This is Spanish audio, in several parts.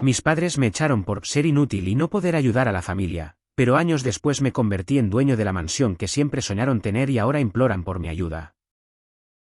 Mis padres me echaron por ser inútil y no poder ayudar a la familia, pero años después me convertí en dueño de la mansión que siempre soñaron tener y ahora imploran por mi ayuda.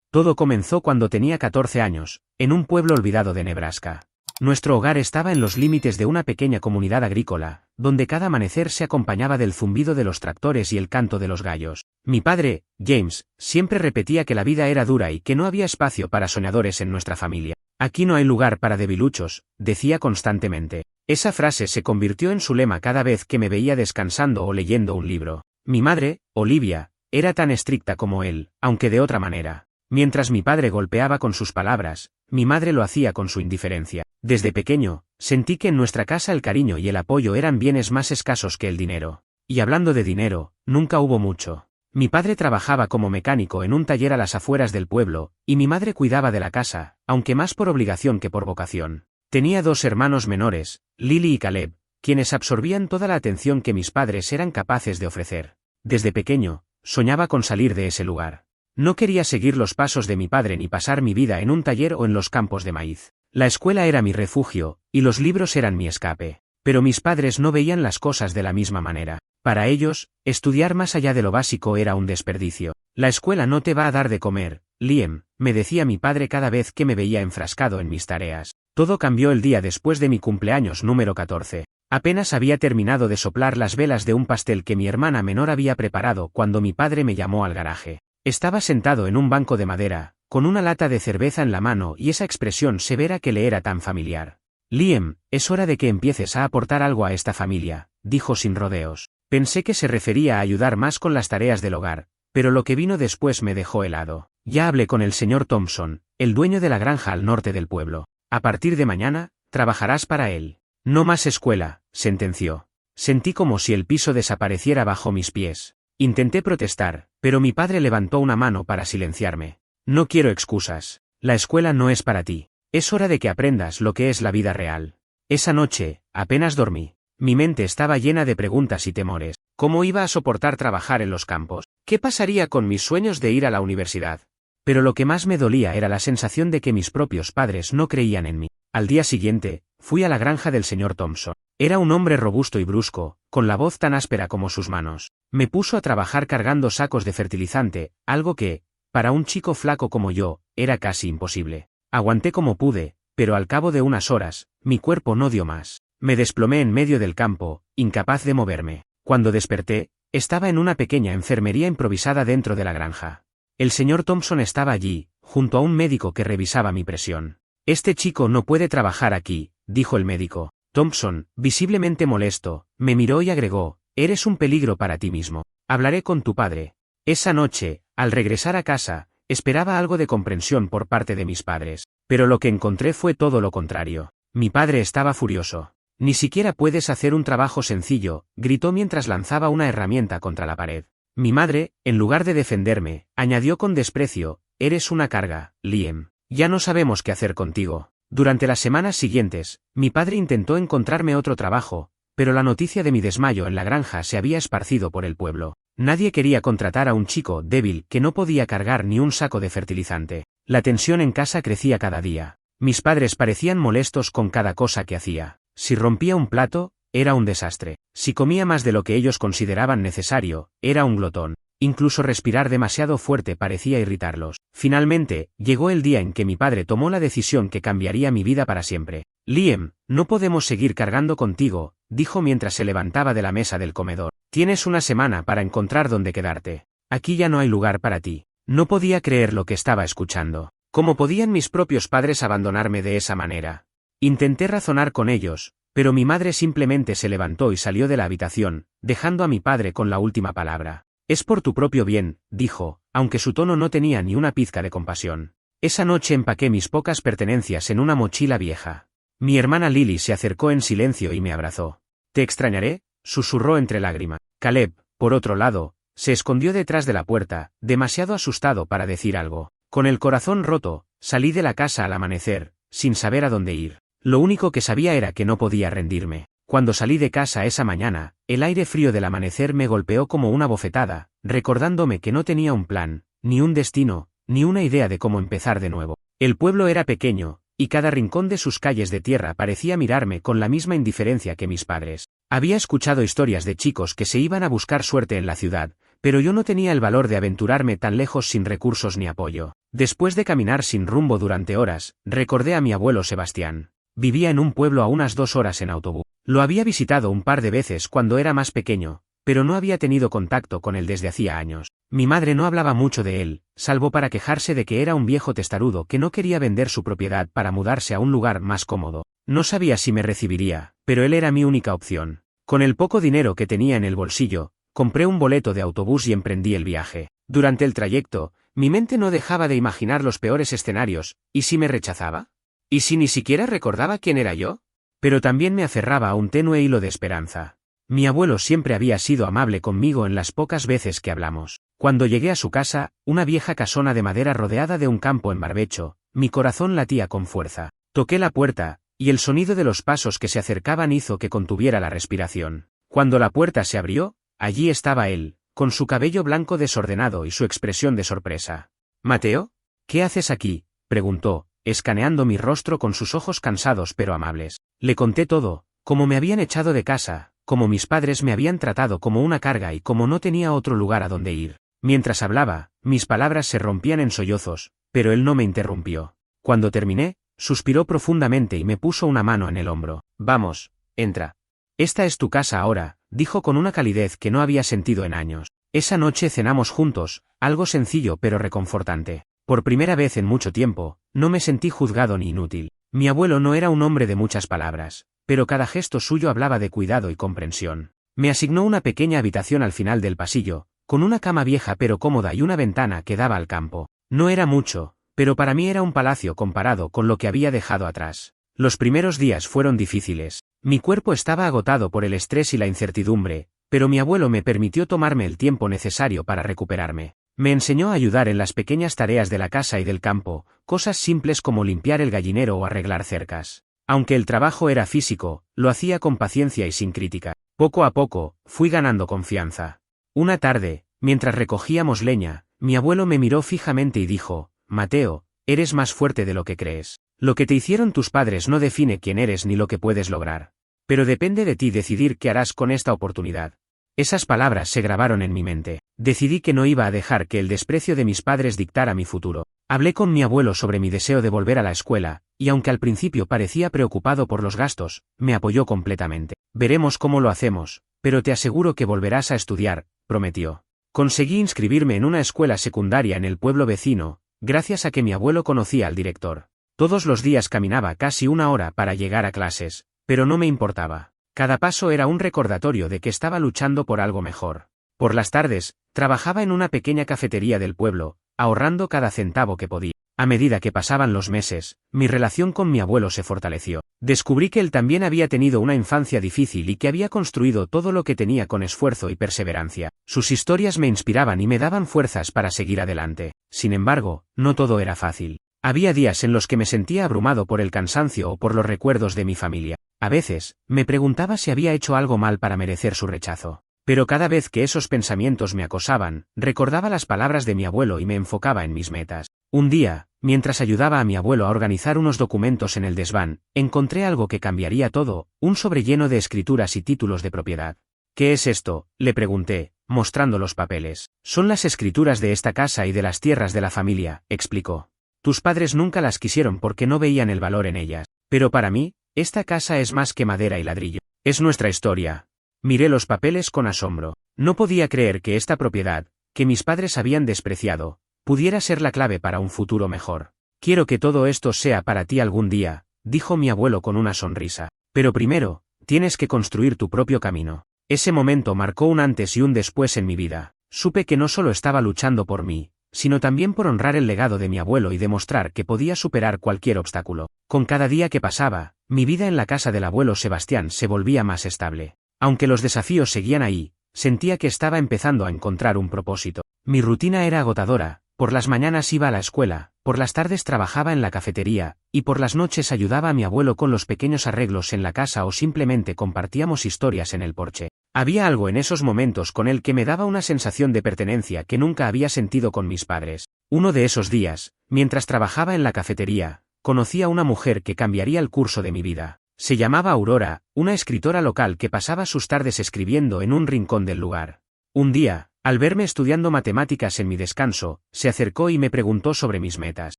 Todo comenzó cuando tenía 14 años, en un pueblo olvidado de Nebraska. Nuestro hogar estaba en los límites de una pequeña comunidad agrícola, donde cada amanecer se acompañaba del zumbido de los tractores y el canto de los gallos. Mi padre, James, siempre repetía que la vida era dura y que no había espacio para soñadores en nuestra familia. Aquí no hay lugar para debiluchos, decía constantemente. Esa frase se convirtió en su lema cada vez que me veía descansando o leyendo un libro. Mi madre, Olivia, era tan estricta como él, aunque de otra manera. Mientras mi padre golpeaba con sus palabras, mi madre lo hacía con su indiferencia. Desde pequeño, sentí que en nuestra casa el cariño y el apoyo eran bienes más escasos que el dinero. Y hablando de dinero, nunca hubo mucho. Mi padre trabajaba como mecánico en un taller a las afueras del pueblo, y mi madre cuidaba de la casa, aunque más por obligación que por vocación. Tenía 2 hermanos menores, Lily y Caleb, quienes absorbían toda la atención que mis padres eran capaces de ofrecer. Desde pequeño, soñaba con salir de ese lugar. No quería seguir los pasos de mi padre ni pasar mi vida en un taller o en los campos de maíz. La escuela era mi refugio, y los libros eran mi escape. Pero mis padres no veían las cosas de la misma manera. Para ellos, estudiar más allá de lo básico era un desperdicio. La escuela no te va a dar de comer, Liam, me decía mi padre cada vez que me veía enfrascado en mis tareas. Todo cambió el día después de mi cumpleaños número 14. Apenas había terminado de soplar las velas de un pastel que mi hermana menor había preparado cuando mi padre me llamó al garaje. Estaba sentado en un banco de madera, con una lata de cerveza en la mano y esa expresión severa que le era tan familiar. Liam, es hora de que empieces a aportar algo a esta familia, dijo sin rodeos. Pensé que se refería a ayudar más con las tareas del hogar, pero lo que vino después me dejó helado. Ya hablé con el señor Thompson, el dueño de la granja al norte del pueblo. A partir de mañana, trabajarás para él. No más escuela, sentenció. Sentí como si el piso desapareciera bajo mis pies. Intenté protestar, pero mi padre levantó una mano para silenciarme. No quiero excusas. La escuela no es para ti. Es hora de que aprendas lo que es la vida real. Esa noche, apenas dormí. Mi mente estaba llena de preguntas y temores. ¿Cómo iba a soportar trabajar en los campos? ¿Qué pasaría con mis sueños de ir a la universidad? Pero lo que más me dolía era la sensación de que mis propios padres no creían en mí. Al día siguiente, fui a la granja del señor Thompson. Era un hombre robusto y brusco, con la voz tan áspera como sus manos. Me puso a trabajar cargando sacos de fertilizante, algo que, para un chico flaco como yo, era casi imposible. Aguanté como pude, pero al cabo de unas horas, mi cuerpo no dio más. Me desplomé en medio del campo, incapaz de moverme. Cuando desperté, estaba en una pequeña enfermería improvisada dentro de la granja. El señor Thompson estaba allí, junto a un médico que revisaba mi presión. Este chico no puede trabajar aquí, dijo el médico. Thompson, visiblemente molesto, me miró y agregó, eres un peligro para ti mismo. Hablaré con tu padre. Esa noche, al regresar a casa, esperaba algo de comprensión por parte de mis padres, pero lo que encontré fue todo lo contrario. Mi padre estaba furioso. Ni siquiera puedes hacer un trabajo sencillo, gritó mientras lanzaba una herramienta contra la pared. Mi madre, en lugar de defenderme, añadió con desprecio, eres una carga, Liam. Ya no sabemos qué hacer contigo. Durante las semanas siguientes, mi padre intentó encontrarme otro trabajo, pero la noticia de mi desmayo en la granja se había esparcido por el pueblo. Nadie quería contratar a un chico débil que no podía cargar ni un saco de fertilizante. La tensión en casa crecía cada día. Mis padres parecían molestos con cada cosa que hacía. Si rompía un plato, era un desastre. Si comía más de lo que ellos consideraban necesario, era un glotón. Incluso respirar demasiado fuerte parecía irritarlos. Finalmente, llegó el día en que mi padre tomó la decisión que cambiaría mi vida para siempre. Liam, no podemos seguir cargando contigo, dijo mientras se levantaba de la mesa del comedor. Tienes una semana para encontrar dónde quedarte. Aquí ya no hay lugar para ti. No podía creer lo que estaba escuchando. ¿Cómo podían mis propios padres abandonarme de esa manera? Intenté razonar con ellos, pero mi madre simplemente se levantó y salió de la habitación, dejando a mi padre con la última palabra. Es por tu propio bien, dijo, aunque su tono no tenía ni una pizca de compasión. Esa noche empaqué mis pocas pertenencias en una mochila vieja. Mi hermana Lily se acercó en silencio y me abrazó. Te extrañaré, susurró entre lágrimas. Caleb, por otro lado, se escondió detrás de la puerta, demasiado asustado para decir algo. Con el corazón roto, salí de la casa al amanecer, sin saber a dónde ir. Lo único que sabía era que no podía rendirme. Cuando salí de casa esa mañana, el aire frío del amanecer me golpeó como una bofetada, recordándome que no tenía un plan, ni un destino, ni una idea de cómo empezar de nuevo. El pueblo era pequeño, y cada rincón de sus calles de tierra parecía mirarme con la misma indiferencia que mis padres. Había escuchado historias de chicos que se iban a buscar suerte en la ciudad, pero yo no tenía el valor de aventurarme tan lejos sin recursos ni apoyo. Después de caminar sin rumbo durante horas, recordé a mi abuelo Sebastián. Vivía en un pueblo a unas 2 horas en autobús. Lo había visitado un par de veces cuando era más pequeño, pero no había tenido contacto con él desde hacía años. Mi madre no hablaba mucho de él, salvo para quejarse de que era un viejo testarudo que no quería vender su propiedad para mudarse a un lugar más cómodo. No sabía si me recibiría, pero él era mi única opción. Con el poco dinero que tenía en el bolsillo, compré un boleto de autobús y emprendí el viaje. Durante el trayecto, mi mente no dejaba de imaginar los peores escenarios. ¿Y si me rechazaba? ¿Y si ni siquiera recordaba quién era yo? Pero también me aferraba a un tenue hilo de esperanza. Mi abuelo siempre había sido amable conmigo en las pocas veces que hablamos. Cuando llegué a su casa, una vieja casona de madera rodeada de un campo en barbecho, mi corazón latía con fuerza. Toqué la puerta, y el sonido de los pasos que se acercaban hizo que contuviera la respiración. Cuando la puerta se abrió, allí estaba él, con su cabello blanco desordenado y su expresión de sorpresa. «¿Mateo? ¿Qué haces aquí?», preguntó, escaneando mi rostro con sus ojos cansados pero amables. Le conté todo, cómo me habían echado de casa, cómo mis padres me habían tratado como una carga y cómo no tenía otro lugar a donde ir. Mientras hablaba, mis palabras se rompían en sollozos, pero él no me interrumpió. Cuando terminé, suspiró profundamente y me puso una mano en el hombro. «Vamos, entra. Esta es tu casa ahora», dijo con una calidez que no había sentido en años. Esa noche cenamos juntos, algo sencillo pero reconfortante. Por primera vez en mucho tiempo, no me sentí juzgado ni inútil. Mi abuelo no era un hombre de muchas palabras, pero cada gesto suyo hablaba de cuidado y comprensión. Me asignó una pequeña habitación al final del pasillo, con una cama vieja pero cómoda y una ventana que daba al campo. No era mucho, pero para mí era un palacio comparado con lo que había dejado atrás. Los primeros días fueron difíciles. Mi cuerpo estaba agotado por el estrés y la incertidumbre, pero mi abuelo me permitió tomarme el tiempo necesario para recuperarme. Me enseñó a ayudar en las pequeñas tareas de la casa y del campo, cosas simples como limpiar el gallinero o arreglar cercas. Aunque el trabajo era físico, lo hacía con paciencia y sin crítica. Poco a poco, fui ganando confianza. Una tarde, mientras recogíamos leña, mi abuelo me miró fijamente y dijo: «Mateo, eres más fuerte de lo que crees. Lo que te hicieron tus padres no define quién eres ni lo que puedes lograr. Pero depende de ti decidir qué harás con esta oportunidad». Esas palabras se grabaron en mi mente. Decidí que no iba a dejar que el desprecio de mis padres dictara mi futuro. Hablé con mi abuelo sobre mi deseo de volver a la escuela, y aunque al principio parecía preocupado por los gastos, me apoyó completamente. «Veremos cómo lo hacemos, pero te aseguro que volverás a estudiar», prometió. Conseguí inscribirme en una escuela secundaria en el pueblo vecino, gracias a que mi abuelo conocía al director. Todos los días caminaba casi 1 hora para llegar a clases, pero no me importaba. Cada paso era un recordatorio de que estaba luchando por algo mejor. Por las tardes, trabajaba en una pequeña cafetería del pueblo, ahorrando cada centavo que podía. A medida que pasaban los meses, mi relación con mi abuelo se fortaleció. Descubrí que él también había tenido una infancia difícil y que había construido todo lo que tenía con esfuerzo y perseverancia. Sus historias me inspiraban y me daban fuerzas para seguir adelante. Sin embargo, no todo era fácil. Había días en los que me sentía abrumado por el cansancio o por los recuerdos de mi familia. A veces, me preguntaba si había hecho algo mal para merecer su rechazo. Pero cada vez que esos pensamientos me acosaban, recordaba las palabras de mi abuelo y me enfocaba en mis metas. Un día, mientras ayudaba a mi abuelo a organizar unos documentos en el desván, encontré algo que cambiaría todo, un sobre lleno de escrituras y títulos de propiedad. «¿Qué es esto?», le pregunté, mostrando los papeles. «Son las escrituras de esta casa y de las tierras de la familia», explicó. «Tus padres nunca las quisieron porque no veían el valor en ellas. Pero para mí, esta casa es más que madera y ladrillo. Es nuestra historia». Miré los papeles con asombro. No podía creer que esta propiedad, que mis padres habían despreciado, pudiera ser la clave para un futuro mejor. «Quiero que todo esto sea para ti algún día», dijo mi abuelo con una sonrisa. «Pero primero, tienes que construir tu propio camino». Ese momento marcó un antes y un después en mi vida. Supe que no solo estaba luchando por mí, sino también por honrar el legado de mi abuelo y demostrar que podía superar cualquier obstáculo. Con cada día que pasaba, mi vida en la casa del abuelo Sebastián se volvía más estable. Aunque los desafíos seguían ahí, sentía que estaba empezando a encontrar un propósito. Mi rutina era agotadora. Por las mañanas iba a la escuela, por las tardes trabajaba en la cafetería, y por las noches ayudaba a mi abuelo con los pequeños arreglos en la casa o simplemente compartíamos historias en el porche. Había algo en esos momentos con él que me daba una sensación de pertenencia que nunca había sentido con mis padres. Uno de esos días, mientras trabajaba en la cafetería, conocí a una mujer que cambiaría el curso de mi vida. Se llamaba Aurora, una escritora local que pasaba sus tardes escribiendo en un rincón del lugar. Un día, al verme estudiando matemáticas en mi descanso, se acercó y me preguntó sobre mis metas.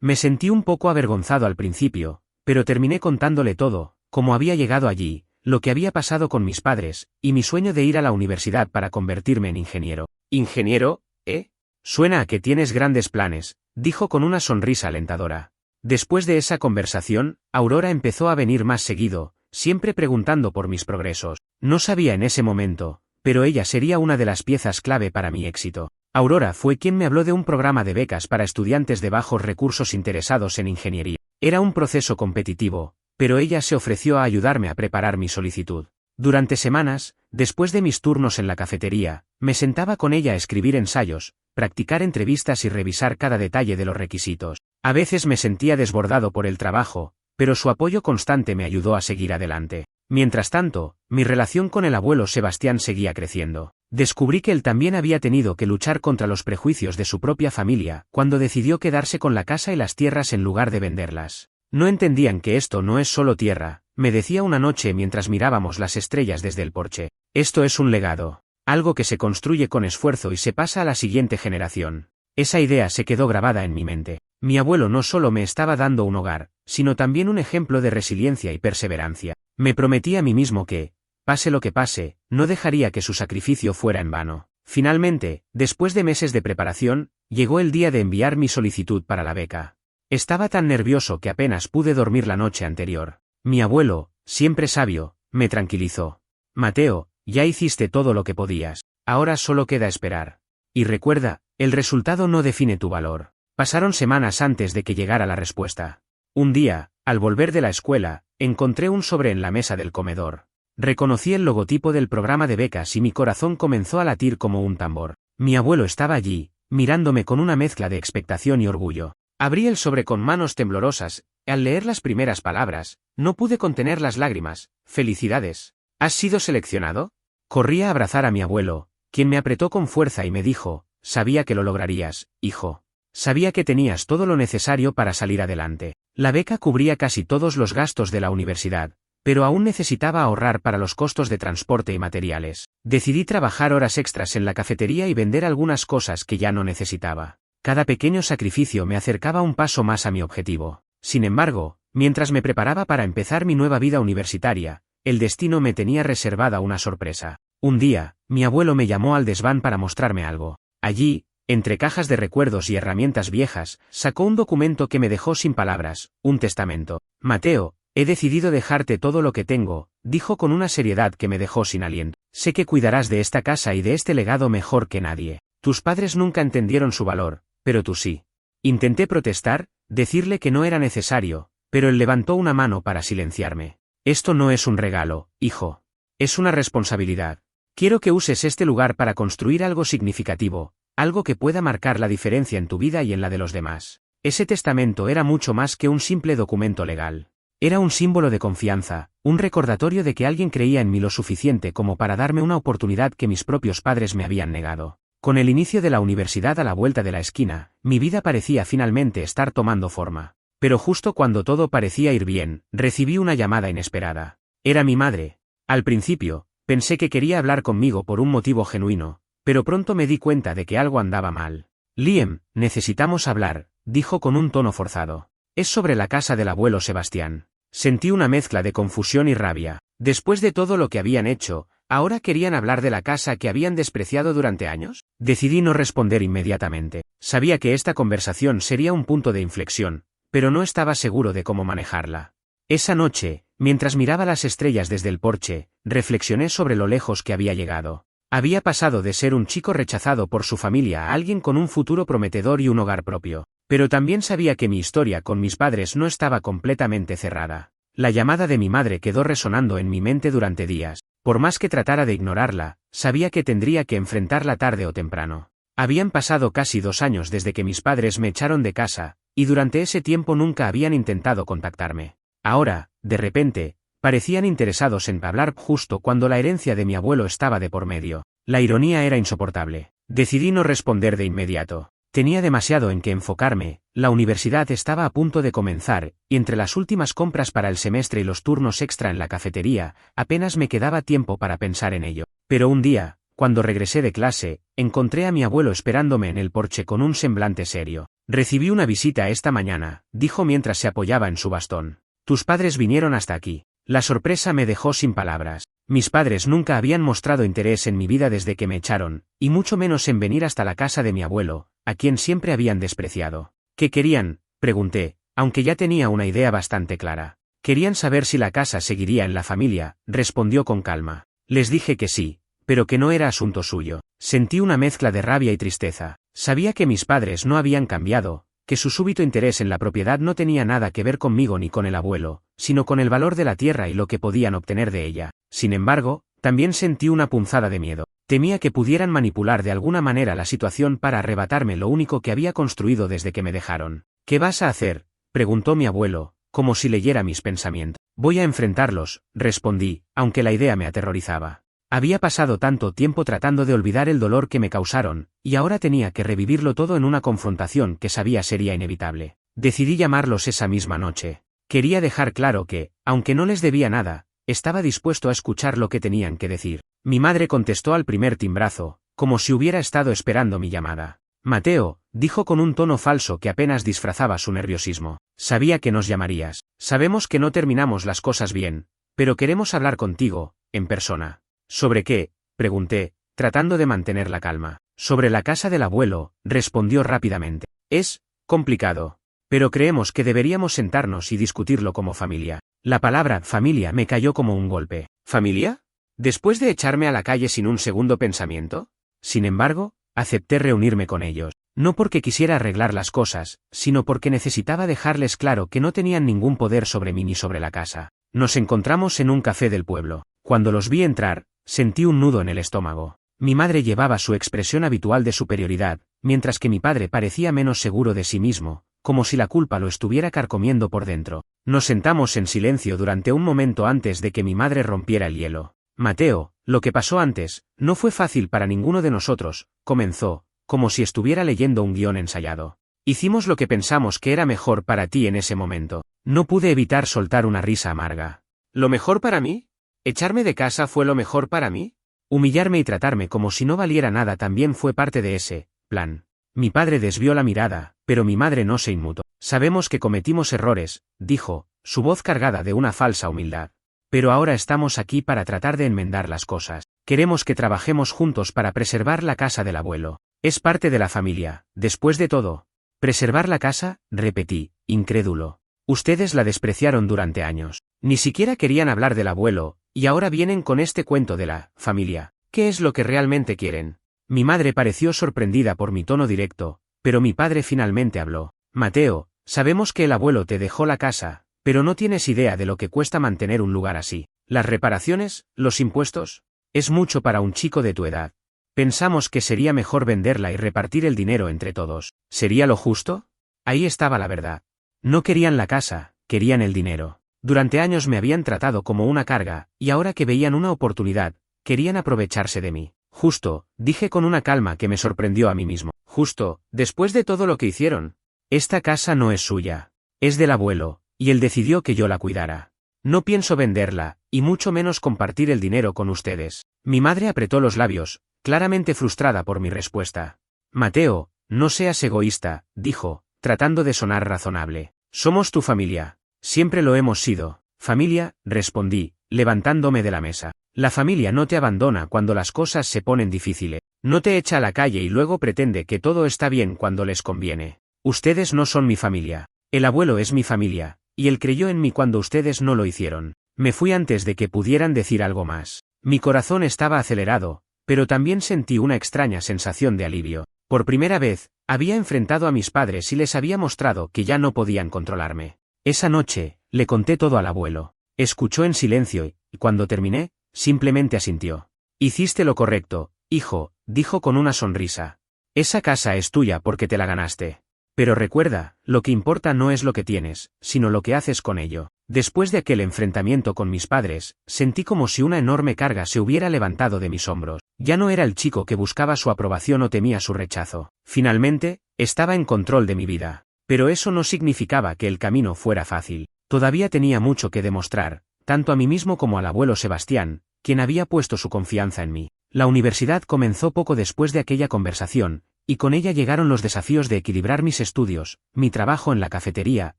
Me sentí un poco avergonzado al principio, pero terminé contándole todo, cómo había llegado allí, lo que había pasado con mis padres, y mi sueño de ir a la universidad para convertirme en ingeniero. ¿Ingeniero, eh? Suena a que tienes grandes planes, dijo con una sonrisa alentadora. Después de esa conversación, Aurora empezó a venir más seguido, siempre preguntando por mis progresos. No sabía en ese momento, pero ella sería una de las piezas clave para mi éxito. Aurora fue quien me habló de un programa de becas para estudiantes de bajos recursos interesados en ingeniería. Era un proceso competitivo, pero ella se ofreció a ayudarme a preparar mi solicitud. Durante semanas, después de mis turnos en la cafetería, me sentaba con ella a escribir ensayos, practicar entrevistas y revisar cada detalle de los requisitos. A veces me sentía desbordado por el trabajo, pero su apoyo constante me ayudó a seguir adelante. Mientras tanto, mi relación con el abuelo Sebastián seguía creciendo. Descubrí que él también había tenido que luchar contra los prejuicios de su propia familia, cuando decidió quedarse con la casa y las tierras en lugar de venderlas. No entendían que esto no es solo tierra, me decía una noche mientras mirábamos las estrellas desde el porche. Esto es un legado, algo que se construye con esfuerzo y se pasa a la siguiente generación. Esa idea se quedó grabada en mi mente. Mi abuelo no solo me estaba dando un hogar, sino también un ejemplo de resiliencia y perseverancia. Me prometí a mí mismo que, pase lo que pase, no dejaría que su sacrificio fuera en vano. Finalmente, después de meses de preparación, llegó el día de enviar mi solicitud para la beca. Estaba tan nervioso que apenas pude dormir la noche anterior. Mi abuelo, siempre sabio, me tranquilizó. Mateo, ya hiciste todo lo que podías, ahora solo queda esperar. Y recuerda, el resultado no define tu valor. Pasaron semanas antes de que llegara la respuesta. Un día, al volver de la escuela, encontré un sobre en la mesa del comedor. Reconocí el logotipo del programa de becas y mi corazón comenzó a latir como un tambor. Mi abuelo estaba allí, mirándome con una mezcla de expectación y orgullo. Abrí el sobre con manos temblorosas, y al leer las primeras palabras, no pude contener las lágrimas. «Felicidades. ¿Has sido seleccionado?» Corrí a abrazar a mi abuelo, quien me apretó con fuerza y me dijo, «Sabía que lo lograrías, hijo. Sabía que tenías todo lo necesario para salir adelante». La beca cubría casi todos los gastos de la universidad, pero aún necesitaba ahorrar para los costos de transporte y materiales. Decidí trabajar horas extras en la cafetería y vender algunas cosas que ya no necesitaba. Cada pequeño sacrificio me acercaba un paso más a mi objetivo. Sin embargo, mientras me preparaba para empezar mi nueva vida universitaria, el destino me tenía reservada una sorpresa. Un día, mi abuelo me llamó al desván para mostrarme algo. Allí, entre cajas de recuerdos y herramientas viejas, sacó un documento que me dejó sin palabras, un testamento. «Mateo, he decidido dejarte todo lo que tengo», dijo con una seriedad que me dejó sin aliento. «Sé que cuidarás de esta casa y de este legado mejor que nadie. Tus padres nunca entendieron su valor, pero tú sí». Intenté protestar, decirle que no era necesario, pero él levantó una mano para silenciarme. «Esto no es un regalo, hijo. Es una responsabilidad. Quiero que uses este lugar para construir algo significativo, algo que pueda marcar la diferencia en tu vida y en la de los demás». Ese testamento era mucho más que un simple documento legal. Era un símbolo de confianza, un recordatorio de que alguien creía en mí lo suficiente como para darme una oportunidad que mis propios padres me habían negado. Con el inicio de la universidad a la vuelta de la esquina, mi vida parecía finalmente estar tomando forma. Pero justo cuando todo parecía ir bien, recibí una llamada inesperada. Era mi madre. Al principio, pensé que quería hablar conmigo por un motivo genuino, pero pronto me di cuenta de que algo andaba mal. «Liam, necesitamos hablar», dijo con un tono forzado. «Es sobre la casa del abuelo Sebastián». Sentí una mezcla de confusión y rabia. Después de todo lo que habían hecho, ¿ahora querían hablar de la casa que habían despreciado durante años? Decidí no responder inmediatamente. Sabía que esta conversación sería un punto de inflexión, pero no estaba seguro de cómo manejarla. Esa noche, mientras miraba las estrellas desde el porche, reflexioné sobre lo lejos que había llegado. Había pasado de ser un chico rechazado por su familia a alguien con un futuro prometedor y un hogar propio. Pero también sabía que mi historia con mis padres no estaba completamente cerrada. La llamada de mi madre quedó resonando en mi mente durante días. Por más que tratara de ignorarla, sabía que tendría que enfrentarla tarde o temprano. Habían pasado casi 2 años desde que mis padres me echaron de casa, y durante ese tiempo nunca habían intentado contactarme. Ahora, de repente, parecían interesados en hablar justo cuando la herencia de mi abuelo estaba de por medio. La ironía era insoportable. Decidí no responder de inmediato. Tenía demasiado en que enfocarme, la universidad estaba a punto de comenzar, y entre las últimas compras para el semestre y los turnos extra en la cafetería, apenas me quedaba tiempo para pensar en ello. Pero un día, cuando regresé de clase, encontré a mi abuelo esperándome en el porche con un semblante serio. «Recibí una visita esta mañana», dijo mientras se apoyaba en su bastón. «Tus padres vinieron hasta aquí». La sorpresa me dejó sin palabras. Mis padres nunca habían mostrado interés en mi vida desde que me echaron, y mucho menos en venir hasta la casa de mi abuelo, a quien siempre habían despreciado. «¿Qué querían?», pregunté, aunque ya tenía una idea bastante clara. «Querían saber si la casa seguiría en la familia», respondió con calma. Les dije que sí, pero que no era asunto suyo. Sentí una mezcla de rabia y tristeza. Sabía que mis padres no habían cambiado, que su súbito interés en la propiedad no tenía nada que ver conmigo ni con el abuelo, sino con el valor de la tierra y lo que podían obtener de ella. Sin embargo, también sentí una punzada de miedo. Temía que pudieran manipular de alguna manera la situación para arrebatarme lo único que había construido desde que me dejaron. «¿Qué vas a hacer?», preguntó mi abuelo, como si leyera mis pensamientos. «Voy a enfrentarlos», respondí, aunque la idea me aterrorizaba. Había pasado tanto tiempo tratando de olvidar el dolor que me causaron, y ahora tenía que revivirlo todo en una confrontación que sabía sería inevitable. Decidí llamarlos esa misma noche. Quería dejar claro que, aunque no les debía nada, estaba dispuesto a escuchar lo que tenían que decir. Mi madre contestó al primer timbrazo, como si hubiera estado esperando mi llamada. «Mateo», dijo con un tono falso que apenas disfrazaba su nerviosismo. «Sabía que nos llamarías. Sabemos que no terminamos las cosas bien, pero queremos hablar contigo, en persona». «¿Sobre qué?», pregunté, tratando de mantener la calma. «Sobre la casa del abuelo», respondió rápidamente. «Es complicado. Pero creemos que deberíamos sentarnos y discutirlo como familia». La palabra «familia» me cayó como un golpe. ¿Familia? ¿Después de echarme a la calle sin un segundo pensamiento? Sin embargo, acepté reunirme con ellos. No porque quisiera arreglar las cosas, sino porque necesitaba dejarles claro que no tenían ningún poder sobre mí ni sobre la casa. Nos encontramos en un café del pueblo. Cuando los vi entrar, sentí un nudo en el estómago. Mi madre llevaba su expresión habitual de superioridad, mientras que mi padre parecía menos seguro de sí mismo, como si la culpa lo estuviera carcomiendo por dentro. Nos sentamos en silencio durante un momento antes de que mi madre rompiera el hielo. «Mateo, lo que pasó antes, no fue fácil para ninguno de nosotros», comenzó, como si estuviera leyendo un guión ensayado. «Hicimos lo que pensamos que era mejor para ti en ese momento». No pude evitar soltar una risa amarga. «¿Lo mejor para mí? ¿Echarme de casa fue lo mejor para mí? Humillarme y tratarme como si no valiera nada también fue parte de ese plan». Mi padre desvió la mirada, pero mi madre no se inmutó. «Sabemos que cometimos errores», dijo, su voz cargada de una falsa humildad. «Pero ahora estamos aquí para tratar de enmendar las cosas. Queremos que trabajemos juntos para preservar la casa del abuelo. Es parte de la familia, después de todo». «¿Preservar la casa?», repetí, incrédulo. «Ustedes la despreciaron durante años. Ni siquiera querían hablar del abuelo, y ahora vienen con este cuento de la familia. ¿Qué es lo que realmente quieren?». Mi madre pareció sorprendida por mi tono directo, pero mi padre finalmente habló. «Mateo, sabemos que el abuelo te dejó la casa, pero no tienes idea de lo que cuesta mantener un lugar así. Las reparaciones, los impuestos. Es mucho para un chico de tu edad. Pensamos que sería mejor venderla y repartir el dinero entre todos. ¿Sería lo justo?». Ahí estaba la verdad. No querían la casa, querían el dinero. Durante años me habían tratado como una carga, y ahora que veían una oportunidad, querían aprovecharse de mí. «Justo», dije con una calma que me sorprendió a mí mismo. «Justo, después de todo lo que hicieron. Esta casa no es suya. Es del abuelo, y él decidió que yo la cuidara. No pienso venderla, y mucho menos compartir el dinero con ustedes». Mi madre apretó los labios, claramente frustrada por mi respuesta. «Mateo, no seas egoísta», dijo, tratando de sonar razonable. «Somos tu familia. Siempre lo hemos sido». «Familia», respondí, levantándome de la mesa. «La familia no te abandona cuando las cosas se ponen difíciles. No te echa a la calle y luego pretende que todo está bien cuando les conviene. Ustedes no son mi familia. El abuelo es mi familia, y él creyó en mí cuando ustedes no lo hicieron». Me fui antes de que pudieran decir algo más. Mi corazón estaba acelerado, pero también sentí una extraña sensación de alivio. Por primera vez, había enfrentado a mis padres y les había mostrado que ya no podían controlarme. Esa noche, le conté todo al abuelo. Escuchó en silencio y, cuando terminé, simplemente asintió. «Hiciste lo correcto, hijo», dijo con una sonrisa. «Esa casa es tuya porque te la ganaste. Pero recuerda, lo que importa no es lo que tienes, sino lo que haces con ello». Después de aquel enfrentamiento con mis padres, sentí como si una enorme carga se hubiera levantado de mis hombros. Ya no era el chico que buscaba su aprobación o temía su rechazo. Finalmente, estaba en control de mi vida. Pero eso no significaba que el camino fuera fácil. Todavía tenía mucho que demostrar, tanto a mí mismo como al abuelo Sebastián, quien había puesto su confianza en mí. La universidad comenzó poco después de aquella conversación, y con ella llegaron los desafíos de equilibrar mis estudios, mi trabajo en la cafetería,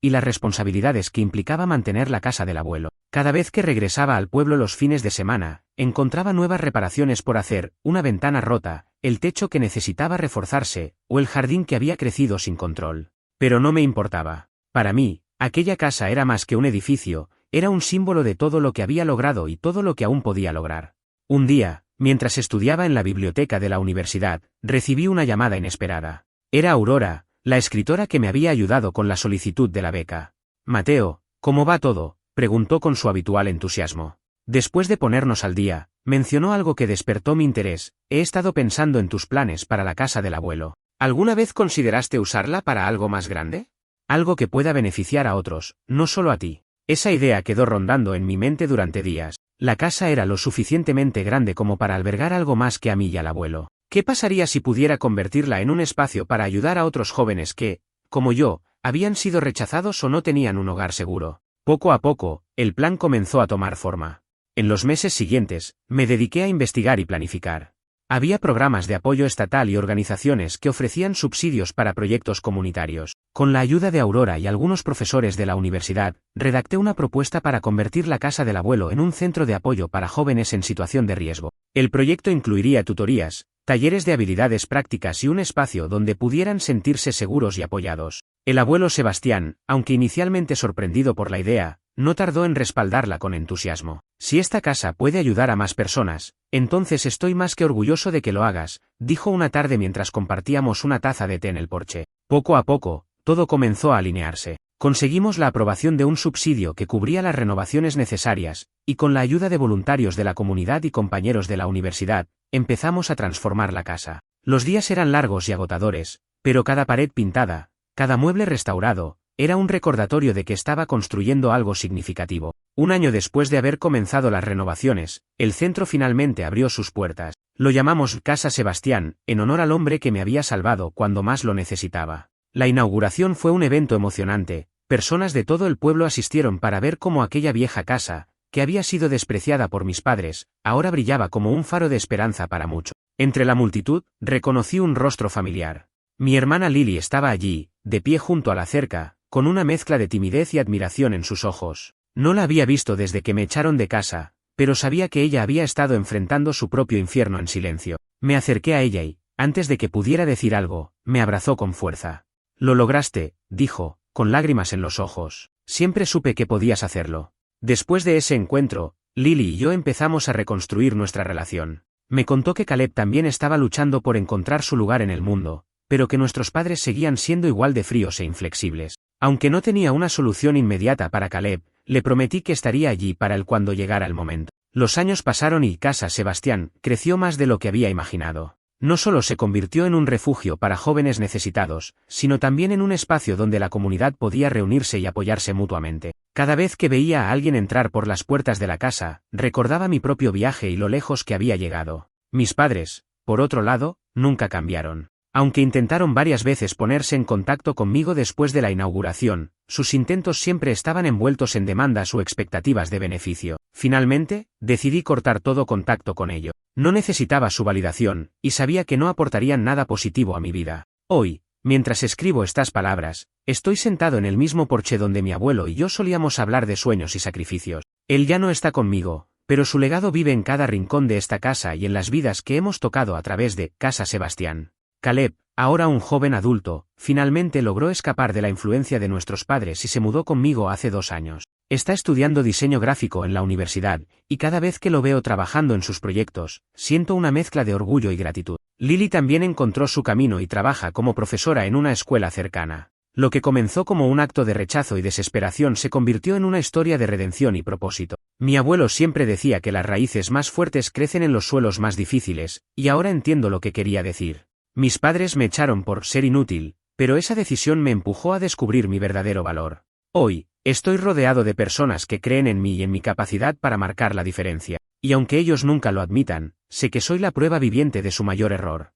y las responsabilidades que implicaba mantener la casa del abuelo. Cada vez que regresaba al pueblo los fines de semana, encontraba nuevas reparaciones por hacer, una ventana rota, el techo que necesitaba reforzarse, o el jardín que había crecido sin control. Pero no me importaba. Para mí, aquella casa era más que un edificio, era un símbolo de todo lo que había logrado y todo lo que aún podía lograr. Un día, mientras estudiaba en la biblioteca de la universidad, recibí una llamada inesperada. Era Aurora, la escritora que me había ayudado con la solicitud de la beca. Mateo, ¿cómo va todo?, preguntó con su habitual entusiasmo. Después de ponernos al día, mencionó algo que despertó mi interés. He estado pensando en tus planes para la casa del abuelo. ¿Alguna vez consideraste usarla para algo más grande? Algo que pueda beneficiar a otros, no solo a ti. Esa idea quedó rondando en mi mente durante días. La casa era lo suficientemente grande como para albergar algo más que a mí y al abuelo. ¿Qué pasaría si pudiera convertirla en un espacio para ayudar a otros jóvenes que, como yo, habían sido rechazados o no tenían un hogar seguro? Poco a poco, el plan comenzó a tomar forma. En los meses siguientes, me dediqué a investigar y planificar. Había programas de apoyo estatal y organizaciones que ofrecían subsidios para proyectos comunitarios. Con la ayuda de Aurora y algunos profesores de la universidad, redacté una propuesta para convertir la casa del abuelo en un centro de apoyo para jóvenes en situación de riesgo. El proyecto incluiría tutorías, talleres de habilidades prácticas y un espacio donde pudieran sentirse seguros y apoyados. El abuelo Sebastián, aunque inicialmente sorprendido por la idea, no tardó en respaldarla con entusiasmo. Si esta casa puede ayudar a más personas, entonces estoy más que orgulloso de que lo hagas, dijo una tarde mientras compartíamos una taza de té en el porche. Poco a poco, todo comenzó a alinearse. Conseguimos la aprobación de un subsidio que cubría las renovaciones necesarias, y con la ayuda de voluntarios de la comunidad y compañeros de la universidad, empezamos a transformar la casa. Los días eran largos y agotadores, pero cada pared pintada, cada mueble restaurado, era un recordatorio de que estaba construyendo algo significativo. Un año después de haber comenzado las renovaciones, el centro finalmente abrió sus puertas. Lo llamamos Casa Sebastián, en honor al hombre que me había salvado cuando más lo necesitaba. La inauguración fue un evento emocionante. Personas de todo el pueblo asistieron para ver cómo aquella vieja casa, que había sido despreciada por mis padres, ahora brillaba como un faro de esperanza para muchos. Entre la multitud, reconocí un rostro familiar. Mi hermana Lily estaba allí, de pie junto a la cerca, con una mezcla de timidez y admiración en sus ojos. No la había visto desde que me echaron de casa, pero sabía que ella había estado enfrentando su propio infierno en silencio. Me acerqué a ella y, antes de que pudiera decir algo, me abrazó con fuerza. Lo lograste, dijo, con lágrimas en los ojos. Siempre supe que podías hacerlo. Después de ese encuentro, Lily y yo empezamos a reconstruir nuestra relación. Me contó que Caleb también estaba luchando por encontrar su lugar en el mundo, pero que nuestros padres seguían siendo igual de fríos e inflexibles. Aunque no tenía una solución inmediata para Caleb, le prometí que estaría allí para él cuando llegara el momento. Los años pasaron y Casa Sebastián creció más de lo que había imaginado. No solo se convirtió en un refugio para jóvenes necesitados, sino también en un espacio donde la comunidad podía reunirse y apoyarse mutuamente. Cada vez que veía a alguien entrar por las puertas de la casa, recordaba mi propio viaje y lo lejos que había llegado. Mis padres, por otro lado, nunca cambiaron. Aunque intentaron varias veces ponerse en contacto conmigo después de la inauguración, sus intentos siempre estaban envueltos en demandas o expectativas de beneficio. Finalmente, decidí cortar todo contacto con ello. No necesitaba su validación, y sabía que no aportarían nada positivo a mi vida. Hoy, mientras escribo estas palabras, estoy sentado en el mismo porche donde mi abuelo y yo solíamos hablar de sueños y sacrificios. Él ya no está conmigo, pero su legado vive en cada rincón de esta casa y en las vidas que hemos tocado a través de Casa Sebastián. Caleb, ahora un joven adulto, finalmente logró escapar de la influencia de nuestros padres y se mudó conmigo hace 2 años. Está estudiando diseño gráfico en la universidad, y cada vez que lo veo trabajando en sus proyectos, siento una mezcla de orgullo y gratitud. Lily también encontró su camino y trabaja como profesora en una escuela cercana. Lo que comenzó como un acto de rechazo y desesperación se convirtió en una historia de redención y propósito. Mi abuelo siempre decía que las raíces más fuertes crecen en los suelos más difíciles, y ahora entiendo lo que quería decir. Mis padres me echaron por ser inútil, pero esa decisión me empujó a descubrir mi verdadero valor. Hoy, estoy rodeado de personas que creen en mí y en mi capacidad para marcar la diferencia, y aunque ellos nunca lo admitan, sé que soy la prueba viviente de su mayor error.